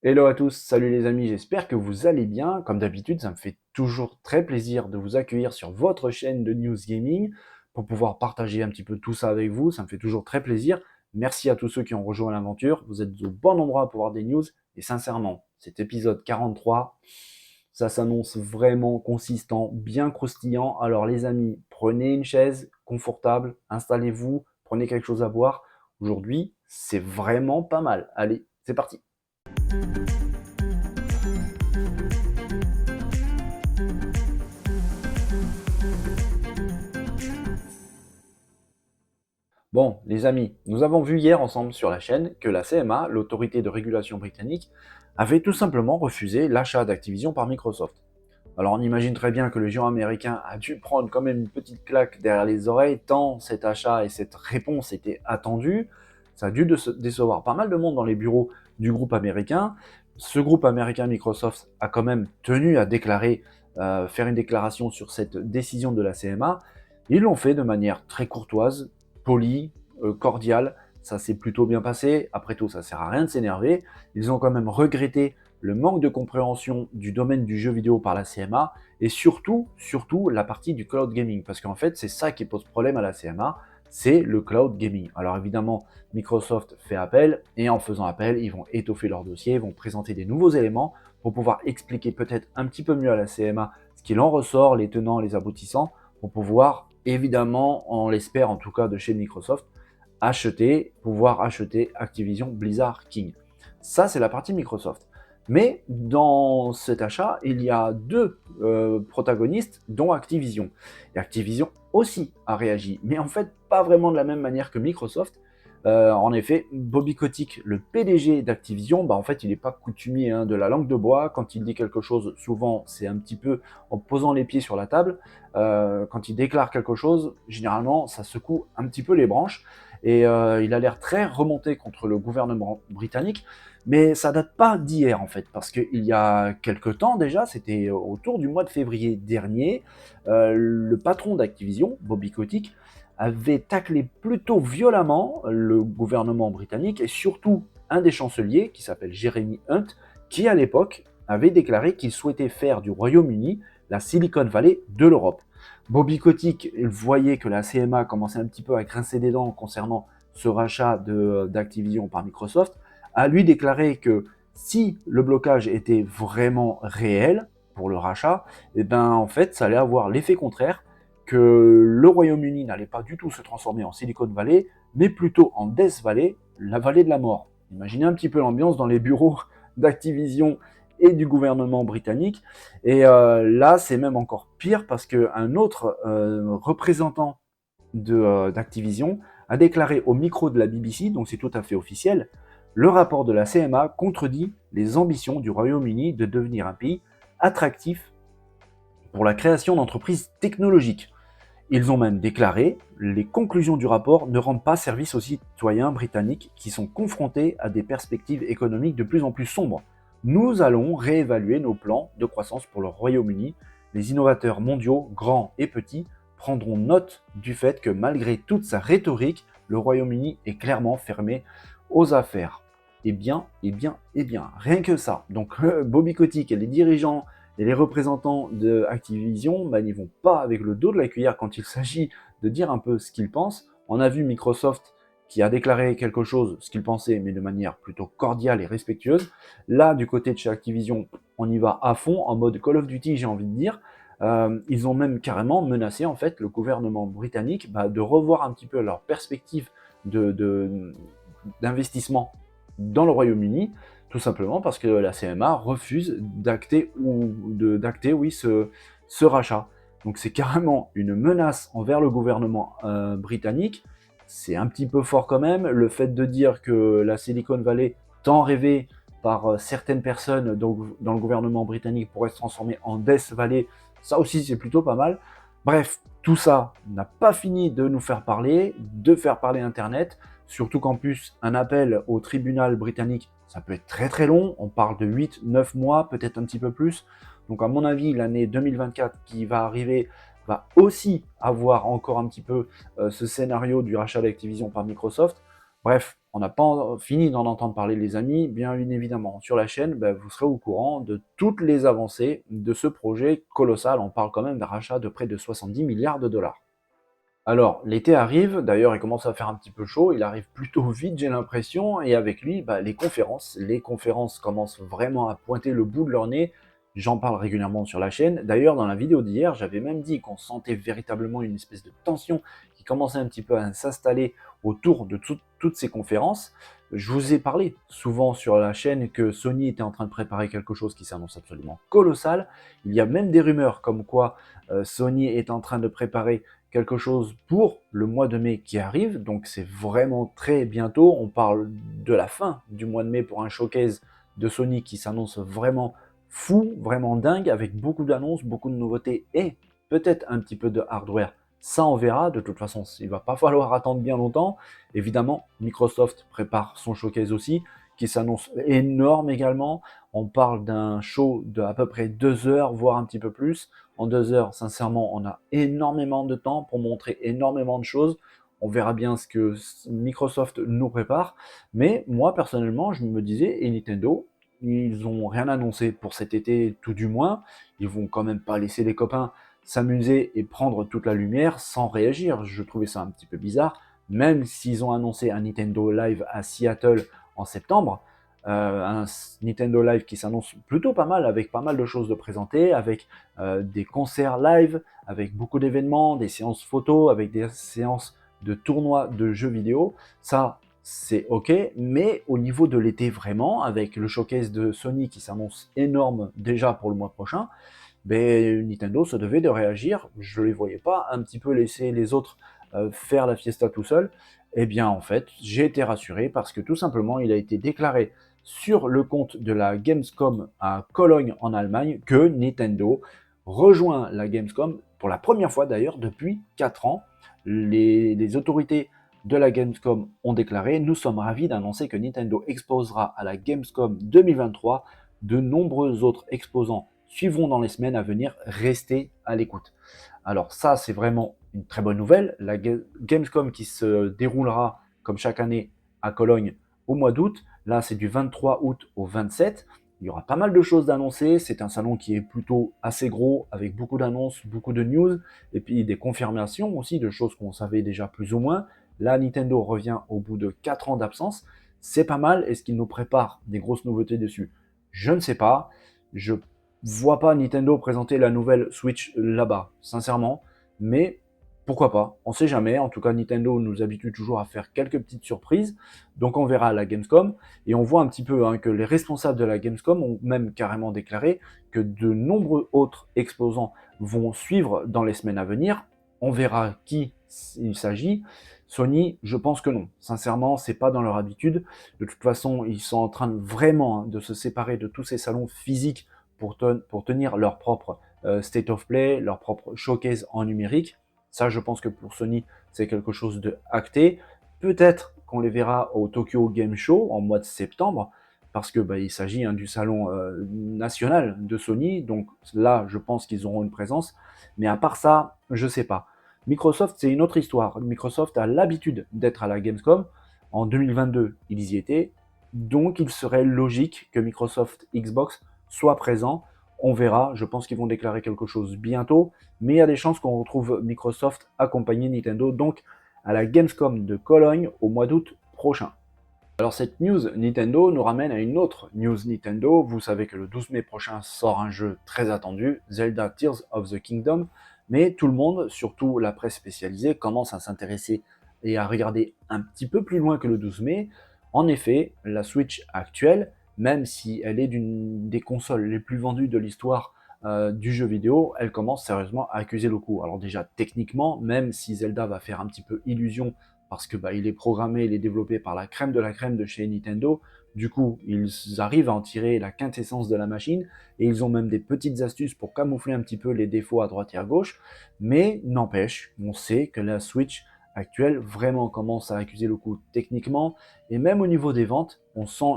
Hello à tous, salut les amis, j'espère que vous allez bien. Comme d'habitude, ça me fait toujours très plaisir de vous accueillir sur votre chaîne de News Gaming pour pouvoir partager un petit peu tout ça avec vous. Ça me fait toujours très plaisir. Merci à tous ceux qui ont rejoint l'aventure. Vous êtes au bon endroit pour voir des news. Et sincèrement, cet épisode 43, ça s'annonce vraiment consistant, bien croustillant. Alors les amis, prenez une chaise confortable, installez-vous, prenez quelque chose à boire. Aujourd'hui, c'est vraiment pas mal. Allez, c'est parti. Bon, les amis, nous avons vu hier ensemble sur la chaîne que la CMA, l'autorité de régulation britannique, avait tout simplement refusé l'achat d'Activision par Microsoft. Alors on imagine très bien que le géant américain a dû prendre quand même une petite claque derrière les oreilles, tant cet achat et cette réponse étaient attendus. Ça a dû décevoir pas mal de monde dans les bureaux du groupe américain. Ce groupe américain Microsoft a quand même tenu à déclarer, faire une déclaration sur cette décision de la CMA. Ils l'ont fait de manière très courtoise, polie, cordiale. Ça s'est plutôt bien passé. Après tout, ça sert à rien de s'énerver. Ils ont quand même regretté le manque de compréhension du domaine du jeu vidéo par la CMA et surtout la partie du cloud gaming. Parce qu'en fait, c'est ça qui pose problème à la CMA, c'est le cloud gaming. Alors évidemment, Microsoft fait appel et en faisant appel, ils vont étoffer leur dossier, ils vont présenter des nouveaux éléments pour pouvoir expliquer peut-être un petit peu mieux à la CMA ce qu'il en ressort, les tenants, les aboutissants, pour pouvoir évidemment, on l'espère en tout cas de chez Microsoft, pouvoir acheter Activision Blizzard King. Ça, c'est la partie Microsoft. Mais dans cet achat, il y a deux protagonistes, dont Activision. Et Activision aussi a réagi, mais en fait pas vraiment de la même manière que Microsoft. En effet, Bobby Kotick, le PDG d'Activision, en fait, il n'est pas coutumier de la langue de bois. Quand il dit quelque chose, souvent, c'est un petit peu en posant les pieds sur la table. Quand il déclare quelque chose, généralement, ça secoue un petit peu les branches. Et il a l'air très remonté contre le gouvernement britannique. Mais ça date pas d'hier en fait, parce qu'il y a quelques temps déjà, c'était autour du mois de février dernier, le patron d'Activision, Bobby Kotick, avait taclé plutôt violemment le gouvernement britannique et surtout un des chanceliers qui s'appelle Jeremy Hunt, qui à l'époque avait déclaré qu'il souhaitait faire du Royaume-Uni la Silicon Valley de l'Europe. Bobby Kotick voyait que la CMA commençait un petit peu à grincer des dents concernant ce rachat d'Activision par Microsoft, a lui déclaré que si le blocage était vraiment réel pour le rachat, et en fait, ça allait avoir l'effet contraire, que le Royaume-Uni n'allait pas du tout se transformer en Silicon Valley, mais plutôt en Death Valley, la vallée de la mort. Imaginez un petit peu l'ambiance dans les bureaux d'Activision et du gouvernement britannique. Et là, c'est même encore pire parce qu'un autre représentant d'Activision a déclaré au micro de la BBC, donc c'est tout à fait officiel, le rapport de la CMA contredit les ambitions du Royaume-Uni de devenir un pays attractif pour la création d'entreprises technologiques. Ils ont même déclaré les conclusions du rapport ne rendent pas service aux citoyens britanniques qui sont confrontés à des perspectives économiques de plus en plus sombres. Nous allons réévaluer nos plans de croissance pour le Royaume-Uni. Les innovateurs mondiaux, grands et petits, prendront note du fait que malgré toute sa rhétorique, le Royaume-Uni est clairement fermé aux affaires. Rien que ça. Donc Bobby Kotick et les dirigeants et les représentants de Activision, n'y vont pas avec le dos de la cuillère quand il s'agit de dire un peu ce qu'ils pensent. On a vu Microsoft qui a déclaré quelque chose, ce qu'il pensait, mais de manière plutôt cordiale et respectueuse. Là, du côté de chez Activision, on y va à fond, en mode Call of Duty, j'ai envie de dire. Ils ont même carrément menacé en fait le gouvernement britannique de revoir un petit peu leur perspective d'investissement dans le Royaume-Uni, tout simplement parce que la CMA refuse d'acter oui, ce rachat. Donc c'est carrément une menace envers le gouvernement britannique. C'est un petit peu fort quand même. Le fait de dire que la Silicon Valley, tant rêvée par certaines personnes dans le gouvernement britannique, pourrait se transformer en Death Valley, ça aussi c'est plutôt pas mal. Bref, tout ça n'a pas fini de nous faire parler, de faire parler Internet. Surtout qu'en plus, un appel au tribunal britannique, ça peut être très très long. On parle de 8-9 mois, peut-être un petit peu plus. Donc à mon avis, l'année 2024 qui va arriver va aussi avoir encore un petit peu ce scénario du rachat d'Activision par Microsoft. Bref, on n'a pas fini d'en entendre parler les amis, bien évidemment. Sur la chaîne, vous serez au courant de toutes les avancées de ce projet colossal. On parle quand même d'un rachat de près de 70 milliards de dollars. Alors, l'été arrive, d'ailleurs il commence à faire un petit peu chaud, il arrive plutôt vite j'ai l'impression, et avec lui, les conférences. Les conférences commencent vraiment à pointer le bout de leur nez, j'en parle régulièrement sur la chaîne. D'ailleurs, dans la vidéo d'hier, j'avais même dit qu'on sentait véritablement une espèce de tension qui commençait un petit peu à s'installer autour de toutes ces conférences. Je vous ai parlé souvent sur la chaîne que Sony était en train de préparer quelque chose qui s'annonce absolument colossal. Il y a même des rumeurs comme quoi Sony est en train de préparer quelque chose pour le mois de mai qui arrive, donc c'est vraiment très bientôt. On parle de la fin du mois de mai pour un showcase de Sony qui s'annonce vraiment fou, vraiment dingue, avec beaucoup d'annonces, beaucoup de nouveautés et peut-être un petit peu de hardware. Ça, on verra. De toute façon, il va pas falloir attendre bien longtemps. Évidemment, Microsoft prépare son showcase aussi, qui s'annonce énorme également. On parle d'un show de à peu près 2 heures, voire un petit peu plus. En 2 heures, sincèrement, on a énormément de temps pour montrer énormément de choses. On verra bien ce que Microsoft nous prépare. Mais moi, personnellement, je me disais, et Nintendo, ils n'ont rien annoncé pour cet été, tout du moins. Ils vont quand même pas laisser les copains s'amuser et prendre toute la lumière sans réagir. Je trouvais ça un petit peu bizarre, même s'ils ont annoncé un Nintendo Live à Seattle en septembre. Un Nintendo Live qui s'annonce plutôt pas mal, avec pas mal de choses de présenter, avec des concerts live, avec beaucoup d'événements, des séances photos, avec des séances de tournois de jeux vidéo. Ça, c'est ok, mais au niveau de l'été vraiment, avec le showcase de Sony qui s'annonce énorme déjà pour le mois prochain, Nintendo se devait de réagir. Je ne les voyais pas un petit peu laisser les autres faire la fiesta tout seul. Eh bien, en fait, j'ai été rassuré parce que tout simplement, il a été déclaré sur le compte de la Gamescom à Cologne en Allemagne que Nintendo rejoint la Gamescom pour la première fois d'ailleurs depuis 4 ans. Les autorités de la Gamescom ont déclaré: nous sommes ravis d'annoncer que Nintendo exposera à la Gamescom 2023. De nombreux autres exposants suivront dans les semaines à venir. Restez à l'écoute. Alors ça, c'est vraiment une très bonne nouvelle. La Gamescom qui se déroulera comme chaque année à Cologne au mois d'août. Là, c'est du 23 août au 27. Il y aura pas mal de choses d'annoncer. C'est un salon qui est plutôt assez gros, avec beaucoup d'annonces, beaucoup de news, et puis des confirmations aussi de choses qu'on savait déjà plus ou moins. Là, Nintendo revient au bout de 4 ans d'absence. C'est pas mal. Est-ce qu'il nous prépare des grosses nouveautés dessus? Je ne sais pas. Je vois pas Nintendo présenter la nouvelle Switch là-bas, sincèrement. Mais pourquoi pas? On sait jamais. En tout cas, Nintendo nous habitue toujours à faire quelques petites surprises. Donc on verra à la Gamescom. Et on voit un petit peu que les responsables de la Gamescom ont même carrément déclaré que de nombreux autres exposants vont suivre dans les semaines à venir. On verra qui il s'agit. Sony, je pense que non. Sincèrement, c'est pas dans leur habitude. De toute façon, ils sont en train vraiment de se séparer de tous ces salons physiques pour tenir leur propre state of play, leur propre showcase en numérique. Ça, je pense que pour Sony, c'est quelque chose de acté. Peut-être qu'on les verra au Tokyo Game Show en mois de septembre, parce que il s'agit du salon national de Sony. Donc là, je pense qu'ils auront une présence. Mais à part ça, je sais pas. Microsoft, c'est une autre histoire. Microsoft a l'habitude d'être à la Gamescom. En 2022, ils y étaient. Donc, il serait logique que Microsoft Xbox soit présent. On verra. Je pense qu'ils vont déclarer quelque chose bientôt. Mais il y a des chances qu'on retrouve Microsoft accompagné Nintendo, donc à la Gamescom de Cologne au mois d'août prochain. Alors cette news Nintendo nous ramène à une autre news Nintendo. Vous savez que le 12 mai prochain sort un jeu très attendu, Zelda Tears of the Kingdom, mais tout le monde, surtout la presse spécialisée, commence à s'intéresser et à regarder un petit peu plus loin que le 12 mai. En effet, la Switch actuelle, même si elle est d'une des consoles les plus vendues de l'histoire du jeu vidéo, elle commence sérieusement à accuser le coup. Alors déjà techniquement, même si Zelda va faire un petit peu illusion parce que il est programmé, il est développé par la crème de chez Nintendo. Du coup, ils arrivent à en tirer la quintessence de la machine et ils ont même des petites astuces pour camoufler un petit peu les défauts à droite et à gauche. Mais n'empêche, on sait que la Switch actuelle vraiment commence à accuser le coup techniquement, et même au niveau des ventes, on sent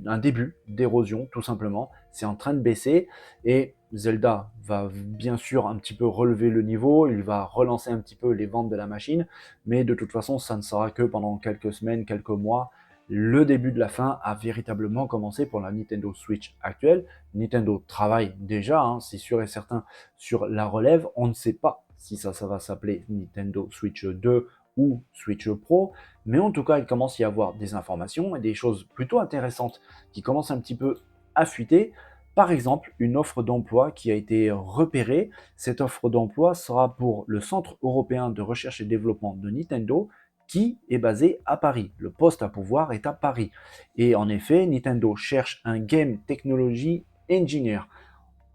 un début d'érosion tout simplement. C'est en train de baisser, et Zelda va bien sûr un petit peu relever le niveau, il va relancer un petit peu les ventes de la machine, mais de toute façon, ça ne sera que pendant quelques semaines, quelques mois. Le début de la fin a véritablement commencé pour la Nintendo Switch actuelle. Nintendo travaille déjà, hein, c'est sûr et certain, sur la relève. On ne sait pas si ça va s'appeler Nintendo Switch 2 ou Switch Pro, mais en tout cas, il commence à y avoir des informations et des choses plutôt intéressantes qui commencent un petit peu à fuiter. Par exemple, une offre d'emploi qui a été repérée. Cette offre d'emploi sera pour le Centre européen de recherche et développement de Nintendo, qui est basé à Paris. Le poste à pouvoir est à Paris. Et en effet, Nintendo cherche un Game Technology Engineer.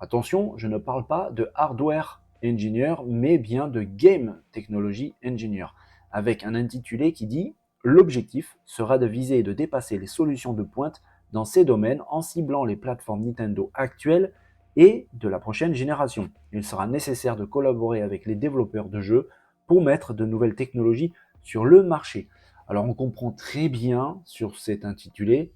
Attention, je ne parle pas de hardware engineer, mais bien de game technology engineer, avec un intitulé qui dit: l'objectif sera de viser et de dépasser les solutions de pointe dans ces domaines en ciblant les plateformes Nintendo actuelles et de la prochaine génération. Il sera nécessaire de collaborer avec les développeurs de jeux pour mettre de nouvelles technologies sur le marché. Alors on comprend très bien sur cet intitulé,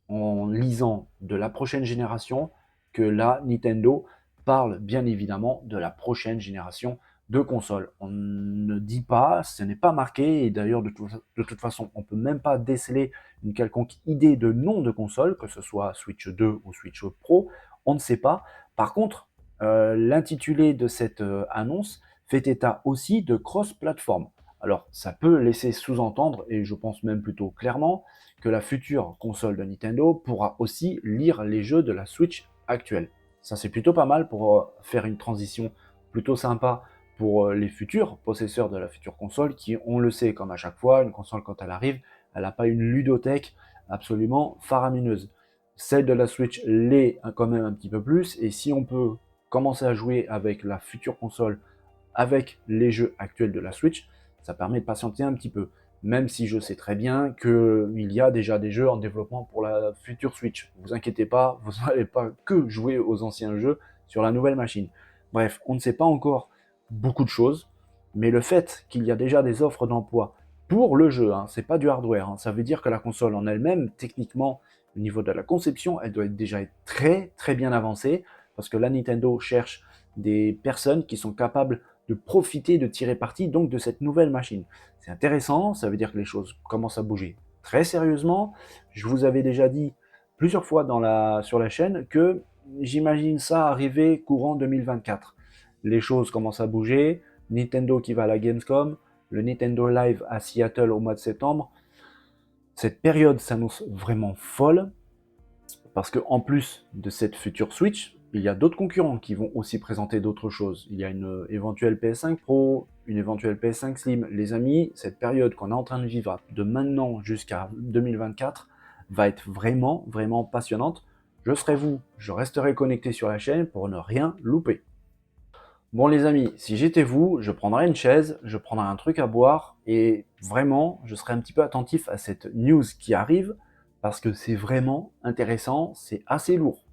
en lisant de la prochaine génération, que là, Nintendo parle bien évidemment de la prochaine génération de consoles. On ne dit pas, ce n'est pas marqué, et d'ailleurs de toute façon, on ne peut même pas déceler une quelconque idée de nom de console, que ce soit Switch 2 ou Switch Pro, on ne sait pas. Par contre, l'intitulé de cette annonce fait état aussi de cross-platform. Alors, ça peut laisser sous-entendre, et je pense même plutôt clairement, que la future console de Nintendo pourra aussi lire les jeux de la Switch actuelle. Ça, c'est plutôt pas mal pour faire une transition plutôt sympa pour les futurs possesseurs de la future console, qui, on le sait, comme à chaque fois, une console, quand elle arrive, elle n'a pas une ludothèque absolument faramineuse. Celle de la Switch l'est quand même un petit peu plus, et si on peut commencer à jouer avec la future console, avec les jeux actuels de la Switch, ça permet de patienter un petit peu. Même si je sais très bien qu'il y a déjà des jeux en développement pour la future Switch. Ne vous inquiétez pas, vous n'allez pas que jouer aux anciens jeux sur la nouvelle machine. Bref, on ne sait pas encore beaucoup de choses, mais le fait qu'il y a déjà des offres d'emploi pour le jeu, hein, c'est pas du hardware, hein, ça veut dire que la console en elle-même, techniquement, au niveau de la conception, elle doit déjà être très très bien avancée, parce que la Nintendo cherche des personnes qui sont capables de profiter, de tirer parti donc de cette nouvelle machine. C'est intéressant, ça veut dire que les choses commencent à bouger très sérieusement. Je vous avais déjà dit plusieurs fois sur la chaîne que j'imagine ça arriver courant 2024. Les choses commencent à bouger, Nintendo qui va à la Gamescom, le Nintendo Live à Seattle au mois de septembre. Cette période s'annonce vraiment folle, parce qu'en plus de cette future Switch, il y a d'autres concurrents qui vont aussi présenter d'autres choses. Il y a une éventuelle PS5 Pro, une éventuelle PS5 Slim. Les amis, cette période qu'on est en train de vivre de maintenant jusqu'à 2024 va être vraiment, vraiment passionnante. Je serai vous, je resterai connecté sur la chaîne pour ne rien louper. Bon les amis, si j'étais vous, je prendrais une chaise, je prendrais un truc à boire, et vraiment, je serais un petit peu attentif à cette news qui arrive, parce que c'est vraiment intéressant, c'est assez lourd.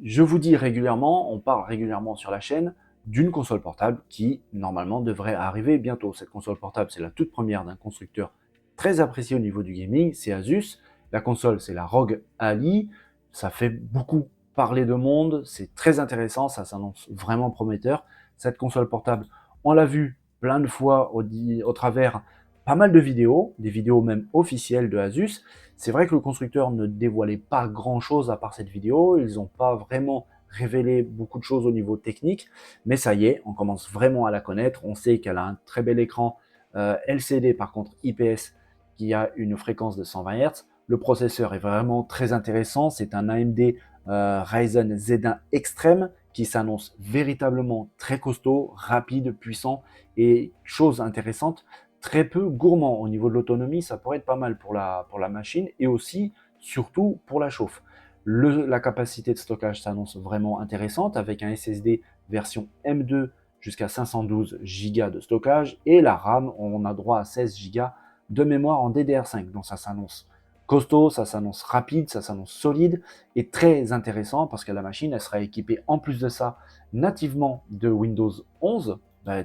Je vous dis régulièrement, on parle régulièrement sur la chaîne d'une console portable qui, normalement, devrait arriver bientôt. Cette console portable, c'est la toute première d'un constructeur très apprécié au niveau du gaming, c'est Asus. La console, c'est la ROG Ally. Ça fait beaucoup parler de monde, c'est très intéressant, ça s'annonce vraiment prometteur. Cette console portable, on l'a vu plein de fois au travers pas mal de vidéos, des vidéos même officielles de Asus. C'est vrai que le constructeur ne dévoilait pas grand-chose à part cette vidéo, ils n'ont pas vraiment révélé beaucoup de choses au niveau technique, mais ça y est, on commence vraiment à la connaître. On sait qu'elle a un très bel écran LCD, par contre IPS, qui a une fréquence de 120 Hz. Le processeur est vraiment très intéressant, c'est un AMD Ryzen Z1 Extreme qui s'annonce véritablement très costaud, rapide, puissant, et chose intéressante, très peu gourmand au niveau de l'autonomie. Ça pourrait être pas mal pour la machine, et aussi, surtout, pour la chauffe. La capacité de stockage s'annonce vraiment intéressante, avec un SSD version M2 jusqu'à 512 Go de stockage, et la RAM, on a droit à 16 Go de mémoire en DDR5. Donc ça s'annonce costaud, ça s'annonce rapide, ça s'annonce solide et très intéressant, parce que la machine, elle sera équipée en plus de ça nativement de Windows 11.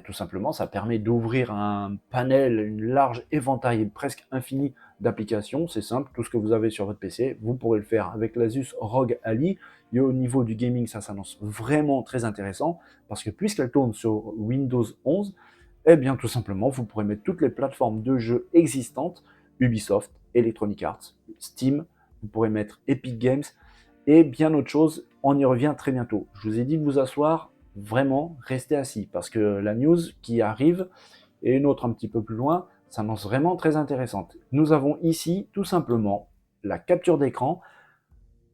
Tout simplement, ça permet d'ouvrir un panel, une large éventail presque infini d'applications. C'est simple, tout ce que vous avez sur votre PC, vous pourrez le faire avec l'Asus ROG Ally. Et au niveau du gaming, ça s'annonce vraiment très intéressant parce que puisqu'elle tourne sur Windows 11, eh bien tout simplement, vous pourrez mettre toutes les plateformes de jeux existantes, Ubisoft, Electronic Arts, Steam, vous pourrez mettre Epic Games et bien autre chose. On y revient très bientôt. Je vous ai dit de vous asseoir, vraiment, restez assis parce que la news qui arrive et une autre un petit peu plus loin s'annonce vraiment très intéressante. Nous avons ici tout simplement la capture d'écran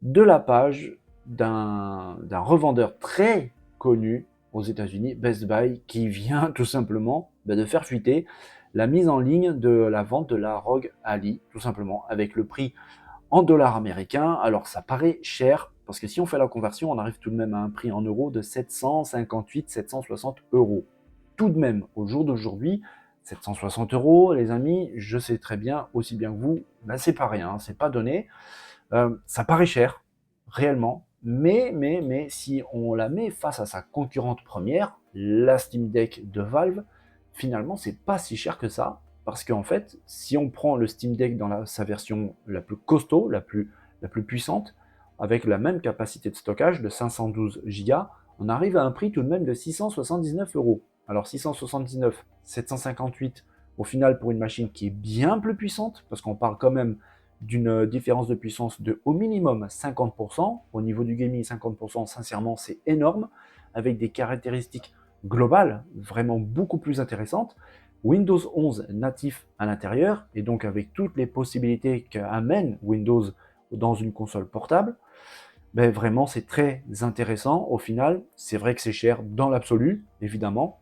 de la page d'un revendeur très connu aux États-Unis, Best Buy, qui vient tout simplement de faire fuiter la mise en ligne de la vente de la ROG Ally, tout simplement, avec le prix en dollars américains. Alors ça paraît cher, parce que si on fait la conversion, on arrive tout de même à un prix en euros de 758, 760 euros. Tout de même, au jour d'aujourd'hui, 760 euros, les amis, je sais très bien, aussi bien que vous, c'est pas rien, hein, c'est pas donné. Ça paraît cher, réellement, mais si on la met face à sa concurrente première, la Steam Deck de Valve, finalement, c'est pas si cher que ça, parce qu'en fait, si on prend le Steam Deck dans sa version la plus costaud, la plus puissante, avec la même capacité de stockage de 512 Go, on arrive à un prix tout de même de 679 euros. Alors 679, 758 au final pour une machine qui est bien plus puissante, parce qu'on parle quand même d'une différence de puissance de au minimum 50%. Au niveau du gaming, 50%, sincèrement, c'est énorme, avec des caractéristiques globales vraiment beaucoup plus intéressantes. Windows 11 natif à l'intérieur, et donc avec toutes les possibilités qu'amène Windows dans une console portable, vraiment c'est très intéressant. Au final, c'est vrai que c'est cher dans l'absolu, évidemment,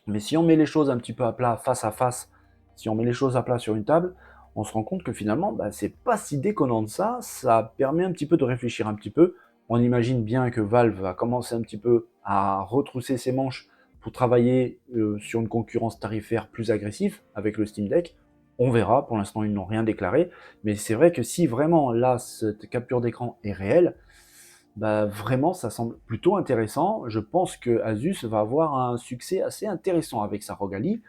mais si on met les choses un petit peu à plat, face à face, si on met les choses à plat sur une table, on se rend compte que finalement, c'est pas si déconnant de ça. Ça permet un petit peu de réfléchir un petit peu. On imagine bien que Valve va commencer un petit peu à retrousser ses manches pour travailler sur une concurrence tarifaire plus agressive avec le Steam Deck. On verra, pour l'instant ils n'ont rien déclaré, mais c'est vrai que si vraiment là cette capture d'écran est réelle, vraiment, ça semble plutôt intéressant. Je pense que Asus va avoir un succès assez intéressant avec sa ROG Ally.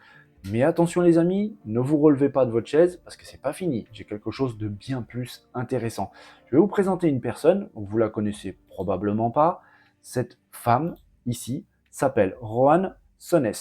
Mais attention les amis, ne vous relevez pas de votre chaise parce que c'est pas fini. J'ai quelque chose de bien plus intéressant. Je vais vous présenter une personne, vous la connaissez probablement pas. Cette femme ici s'appelle Roanne Sonnes.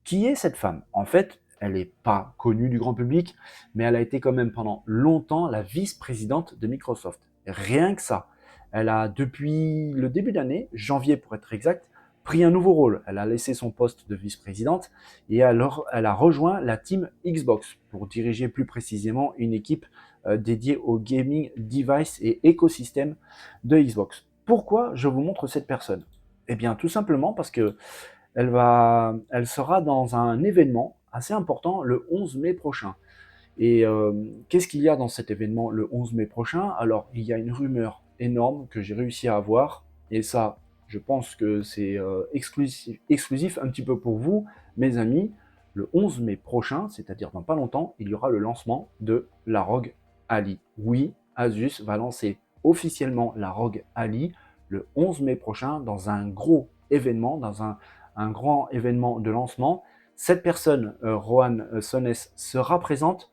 Qui est cette femme? En fait, elle n'est pas connue du grand public, mais elle a été quand même pendant longtemps la vice-présidente de Microsoft. Rien que ça. Elle a, depuis le début d'année, janvier pour être exact, pris un nouveau rôle. Elle a laissé son poste de vice-présidente et alors elle a rejoint la team Xbox pour diriger plus précisément une équipe dédiée au gaming device et écosystème de Xbox. Pourquoi je vous montre cette personne? Eh bien, tout simplement parce que elle sera dans un événement assez important le 11 mai prochain. Et qu'est-ce qu'il y a dans cet événement le 11 mai prochain? Alors, il y a une rumeur énorme que j'ai réussi à avoir, et ça, je pense que c'est exclusif un petit peu pour vous, mes amis. Le 11 mai prochain, c'est-à-dire dans pas longtemps, il y aura le lancement de la ROG Ally. Oui, Asus va lancer officiellement la ROG Ally le 11 mai prochain dans un gros événement, dans un grand événement de lancement. Cette personne, Rohan Sonnes, sera présente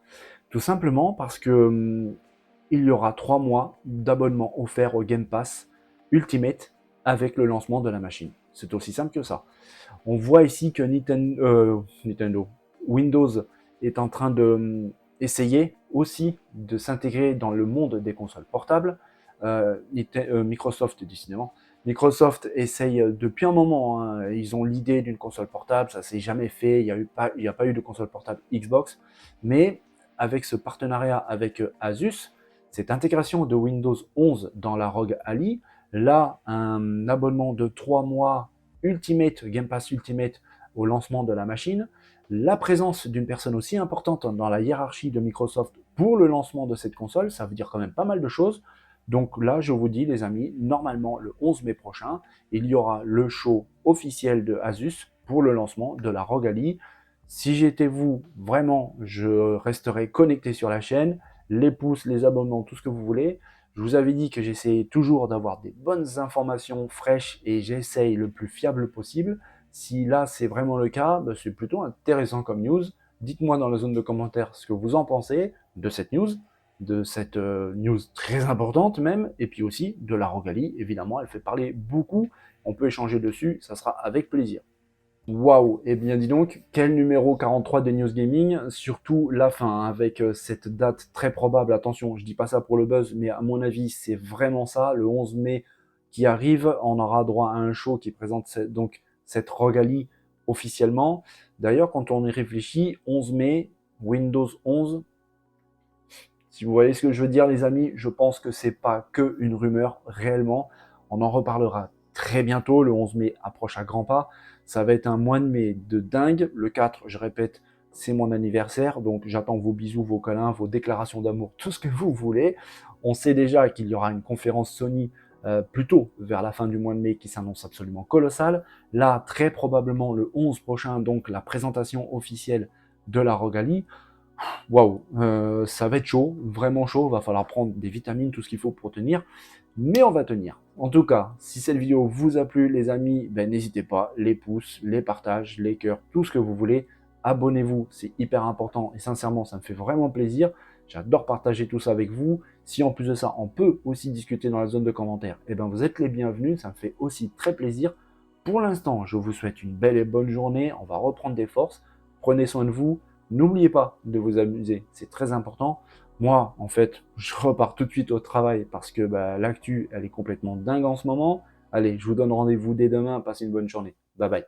tout simplement parce que il y aura 3 mois d'abonnement offert au Game Pass Ultimate avec le lancement de la machine. C'est aussi simple que ça. On voit ici que Nintendo, Windows est en train de essayer aussi de s'intégrer dans le monde des consoles portables. Microsoft, décidément. Microsoft essaye depuis un moment, hein, ils ont l'idée d'une console portable, ça s'est jamais fait, il n'y a pas eu de console portable Xbox, mais avec ce partenariat avec Asus, cette intégration de Windows 11 dans la ROG Ally, là, un abonnement de 3 mois Ultimate, Game Pass Ultimate au lancement de la machine, la présence d'une personne aussi importante dans la hiérarchie de Microsoft pour le lancement de cette console, ça veut dire quand même pas mal de choses. Donc là, je vous dis, les amis, normalement, le 11 mai prochain, il y aura le show officiel de Asus pour le lancement de la ROG Ally. Si j'étais vous, vraiment, je resterais connecté sur la chaîne, les pouces, les abonnements, tout ce que vous voulez. Je vous avais dit que j'essayais toujours d'avoir des bonnes informations fraîches et j'essaye le plus fiable possible. Si là c'est vraiment le cas, bah, c'est plutôt intéressant comme news. Dites-moi dans la zone de commentaires ce que vous en pensez de cette news très importante même, et puis aussi de la Rogalie, évidemment, elle fait parler beaucoup, on peut échanger dessus, ça sera avec plaisir. Waouh, eh bien dis donc, quel numéro 43 des News Gaming, surtout la fin, hein, avec cette date très probable, attention, je dis pas ça pour le buzz, mais à mon avis c'est vraiment ça, le 11 mai qui arrive, on aura droit à un show qui présente donc cette Rogalie officiellement. D'ailleurs, quand on y réfléchit, 11 mai, Windows 11, si vous voyez ce que je veux dire les amis, je pense que c'est pas que une rumeur réellement, on en reparlera très bientôt, le 11 mai approche à grands pas, ça va être un mois de mai de dingue, le 4, je répète, c'est mon anniversaire, donc j'attends vos bisous, vos câlins, vos déclarations d'amour, tout ce que vous voulez. On sait déjà qu'il y aura une conférence Sony plutôt vers la fin du mois de mai qui s'annonce absolument colossale. Là, très probablement le 11 prochain, donc la présentation officielle de la Rogalie. Waouh, ça va être chaud, vraiment chaud, va falloir prendre des vitamines, tout ce qu'il faut pour tenir, mais on va tenir. En tout cas, si cette vidéo vous a plu, les amis, ben, n'hésitez pas, les pouces, les partages, les cœurs, tout ce que vous voulez. Abonnez-vous, c'est hyper important et sincèrement, ça me fait vraiment plaisir. J'adore partager tout ça avec vous. Si en plus de ça, on peut aussi discuter dans la zone de commentaires, eh ben, vous êtes les bienvenus, ça me fait aussi très plaisir. Pour l'instant, je vous souhaite une belle et bonne journée, on va reprendre des forces. Prenez soin de vous. N'oubliez pas de vous amuser, c'est très important. Moi, en fait, je repars tout de suite au travail parce que bah, l'actu, elle est complètement dingue en ce moment. Allez, je vous donne rendez-vous dès demain. Passez une bonne journée. Bye bye.